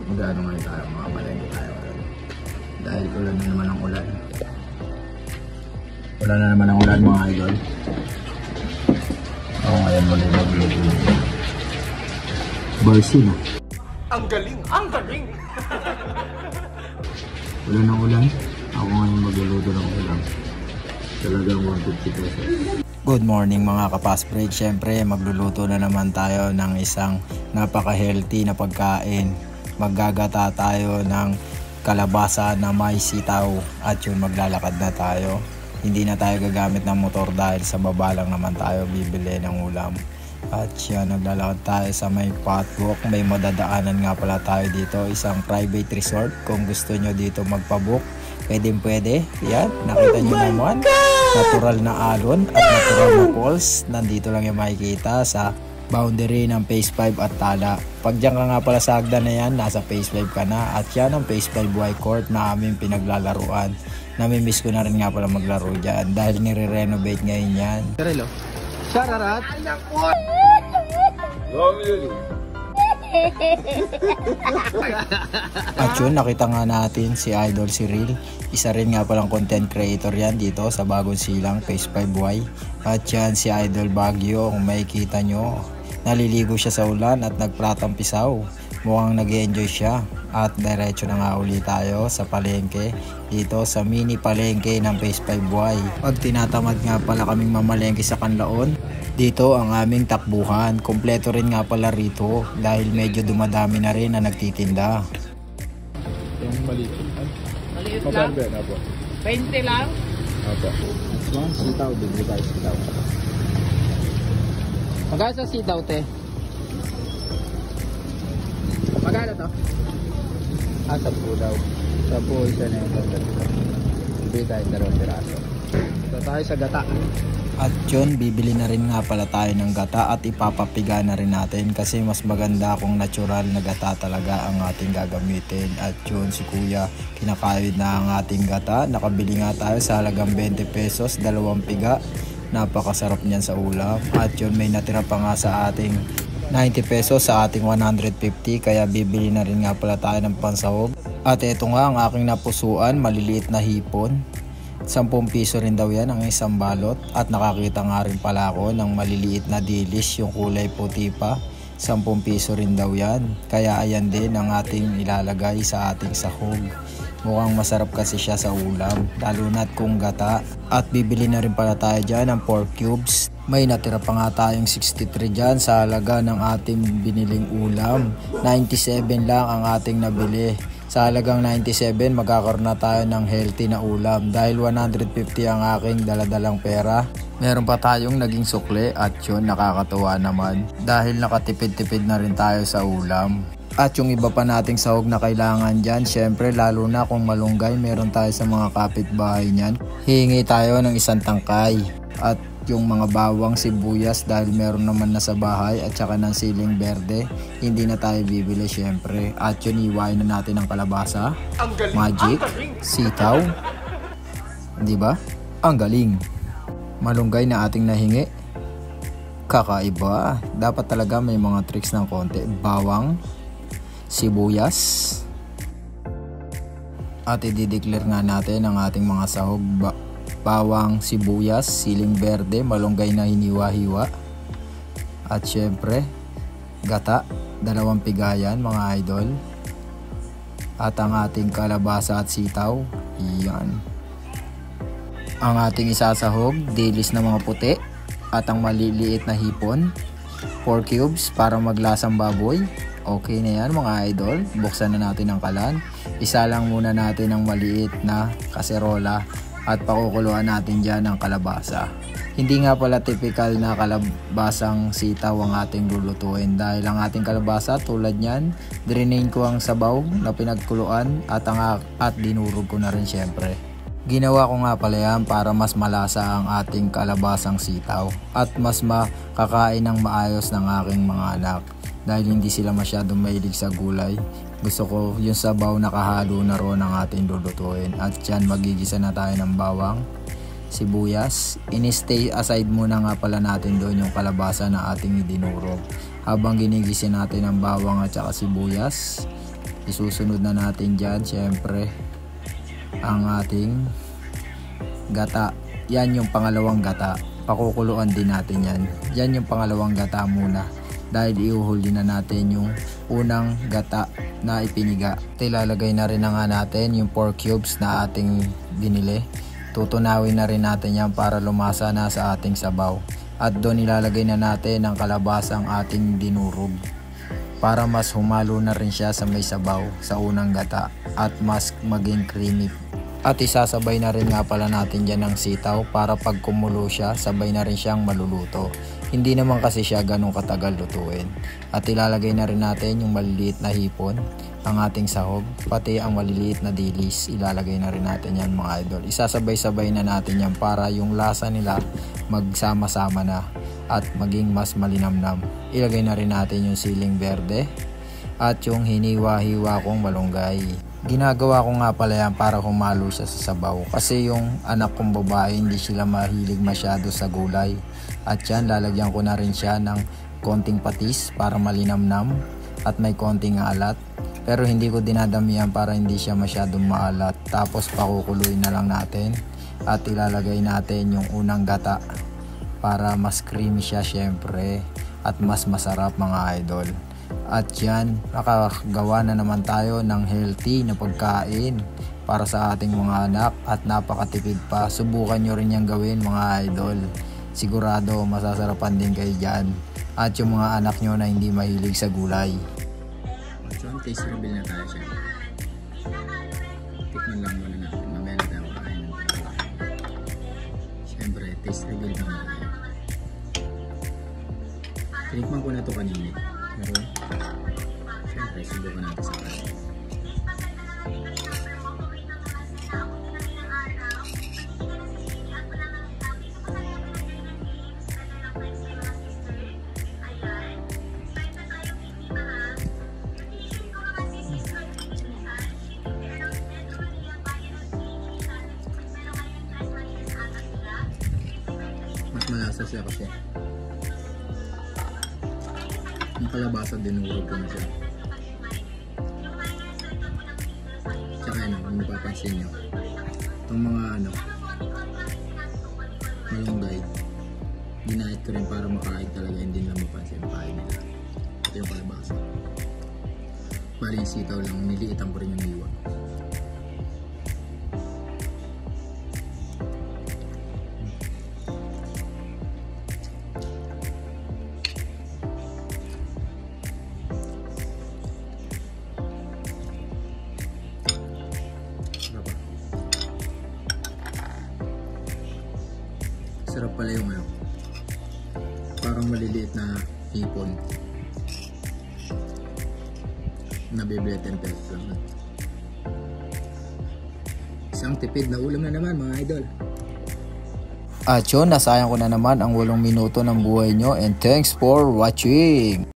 Magano ngayon tayo, mga palengke tayo ngayon. Dahil ulan na naman ang ulan. Ulan na naman ang ulan mga idol. Ako ngayon muli magluluto. Barsi na. Ang galing! Ang galing! Ulan ng ulan. Ako ngayon magluluto ng ulam. Talagang 150 pesos. Good morning mga kapasbreak. Siyempre magluluto na naman tayo ng isang napaka-healthy na pagkain. Maggagata tayo ng kalabasa na may sitaw at yun maglalakad na tayo. Hindi na tayo gagamit ng motor dahil sa baba lang naman tayo bibili ng ulam. At yan, naglalakad tayo sa may potwalk. May madadaanan nga pala tayo dito, isang private resort. Kung gusto nyo dito magpabook, pwede. Yan, nakita nyo naman. Natural na alon at natural na falls. Nandito lang yung makikita sa boundary ng Phase 5 at Tala. Pag dyan ka nga pala sa hagdan na yan, nasa Phase 5 ka na. At yan ang Phase 5 Y Court na aming pinaglalaruan. Namimiss ko na rin nga pala maglaro dyan dahil nire-renovate ngayon yan. Karelo, shararat! At yun, nakita nga natin si Idol Cyril. Isa rin nga palang content creator yan dito sa Bagong Silang Phase 5Y. At yan si Idol Baguio, kung makikita nyo, naliligo siya sa ulan at nagpratampisaw. Mukhang nag-enjoy siya. At diretso na nga ulit tayo sa palengke dito sa mini palengke ng Phase 5Y. Pag tinatamad nga pala kaming mamalengke sa Kanlaon, dito ang aming takbuhan. Kompleto rin nga pala rito dahil medyo dumadami na rin na nagtitinda. Yung maliit. Maliit lang? Maganda po. 20 lang? Opo. Ma'am, sitaw din. Bigay sitaw. Magkano sa sitaw, te? Magkano to? 10 daw. 10 isa na yung bibili tayo 2 piraso. Ito tayo sa gata. At yun, bibili na rin nga pala tayo ng gata at ipapapiga na rin natin kasi mas maganda kung natural na gata talaga ang ating gagamitin. At yun, si kuya kinakayod na ang ating gata. Nakabili nga tayo sa halagang 20 pesos, 2 piga. Napakasarap niyan sa ulam. At yun, may natira pa nga sa ating 90 pesos sa ating 150, kaya bibili na rin nga pala tayo ng pansahog. At ito nga ang aking napusuan, maliliit na hipon. 10 piso rin daw yan ang isang balot. At nakakita nga rin pala ako ng maliliit na dilis, yung kulay puti pa. 10 piso rin daw yan. Kaya ayan din ang ating ilalagay sa ating sahog. Mukhang masarap kasi siya sa ulam, lalo na't kung gata. At bibili na rin pala tayo dyan ng pork cubes. May natira pa nga tayong 63 dyan sa halaga ng ating biniling ulam. 97 lang ang ating nabili. Sa halagang 97, magkakaroon na tayo ng healthy na ulam. Dahil 150 ang aking daladalang pera, meron pa tayong naging sukle at yun, nakakatuwa naman. Dahil nakatipid-tipid na rin tayo sa ulam. At yung iba pa nating sahog na kailangan dyan, syempre lalo na kung malunggay, meron tayo sa mga kapitbahay niyan. Hihingi tayo ng 1 tangkay. At yung mga bawang, sibuyas dahil meron naman na sa bahay at saka ng siling berde, hindi na tayo bibili syempre. At yun, iwain na natin ang kalabasa, magic, sitaw, di ba? Ang galing. Malunggay na ating nahingi. Kakaiba. Dapat talaga may mga tricks ng konti. Bawang, sibuyas, at i-declare nga natin ang ating mga sahog. Bawang, sibuyas, siling berde, malunggay na hiniwa-hiwa, at syempre gata, 2 pigayan mga idol, at ang ating kalabasa at sitaw. Yan ang ating isasahog. Dilis na mga puti at ang maliliit na hipon, 4 cubes para maglasang baboy. Okay na yan mga idol. Buksan na natin ang kalan. Isa lang muna natin ang maliit na kaserola at pakukuluan natin dyan ang kalabasa. Hindi nga pala typical na kalabasang sitaw ang ating lulutuin dahil ang ating kalabasa tulad nyan, drainain ko ang sabaw na pinagkuluan at dinurog ko na rin syempre. Ginawa ko nga pala yan para mas malasa ang ating kalabasang sitaw at mas makakain ng maayos ng aking mga anak dahil hindi sila masyadong mahilig sa gulay. Gusto ko yung sabaw nakahalo na ron ang ating lulutuin. At dyan magigisa na tayo ng bawang, sibuyas. Ini-stay aside muna nga pala natin doon yung kalabasa na ating idinurog. Habang ginigisin natin ang bawang at saka sibuyas, Isusunod na natin dyan syempre ang ating gata. Yan yung pangalawang gata. Pakukuluan din natin yan. Yan yung pangalawang gata muna. Dahil iuhuli na natin yung unang gata na ipiniga. At ilalagay na rin na nga natin yung pork cubes na ating binili. Tutunawin na rin natin yan para lumasa na sa ating sabaw. At doon ilalagay na natin ang kalabasang ating dinurog. Para mas humalo na rin siya sa may sabaw sa unang gata. At mas maging creamy. At isasabay na rin nga pala natin dyan ng sitaw para pag kumulo siya, sabay na rin siyang maluluto. Hindi naman kasi siya ganun katagal lutuin. At ilalagay na rin natin yung maliliit na hipon, ang ating sahog, pati ang maliliit na dilis. Ilalagay na rin natin yan mga idol. Isasabay-sabay na natin yan para yung lasa nila magsama-sama na at maging mas malinamnam. Ilagay na rin natin yung siling berde at yung hiniwa-hiwa kong malunggay. Ginagawa ko nga pala yan para humalo siya sa sabaw. Kasi yung anak kong babae hindi sila mahilig masyado sa gulay. At yan, lalagyan ko na rin siya ng konting patis para malinamnam at may konting alat. Pero hindi ko dinadamihan para hindi siya masyadong maalat. Tapos pakukuluin na lang natin at ilalagay natin yung unang gata para mas creamy siya syempre at mas masarap mga idol. At yan, nakagawa na naman tayo ng healthy na pagkain para sa ating mga anak at napakatipid pa. Subukan nyo rin yung gawin mga idol. Sigurado masasarapan din kayo dyan. At yung mga anak nyo na hindi mahilig sa gulay. So, taste reveal na tayo siya. Tikman lang muna natin. Mamaya na tayo kain. Siyempre, taste reveal muna tayo. Tinikman ko na ito kanina. Pero, siyempre, subukan natin sa kain. Mas malasa siya kasi yung kalabasa dinurog ko na siya. Tsaka kung mapapansin nyo, itong mga malunggay, ginahit ko rin para makain talaga, hindi lang mapansin pain nila. Ito yung kalabasa. Bali yung sitaw lang, niliitan ko rin yung iwa. Sarap pala yung parang maliliit na hipon na bibili 10 pesos lang. Isang tipid na ulam na naman mga idol. At yun, nasayang ko na naman ang 8 minuto ng buhay nyo and thanks for watching.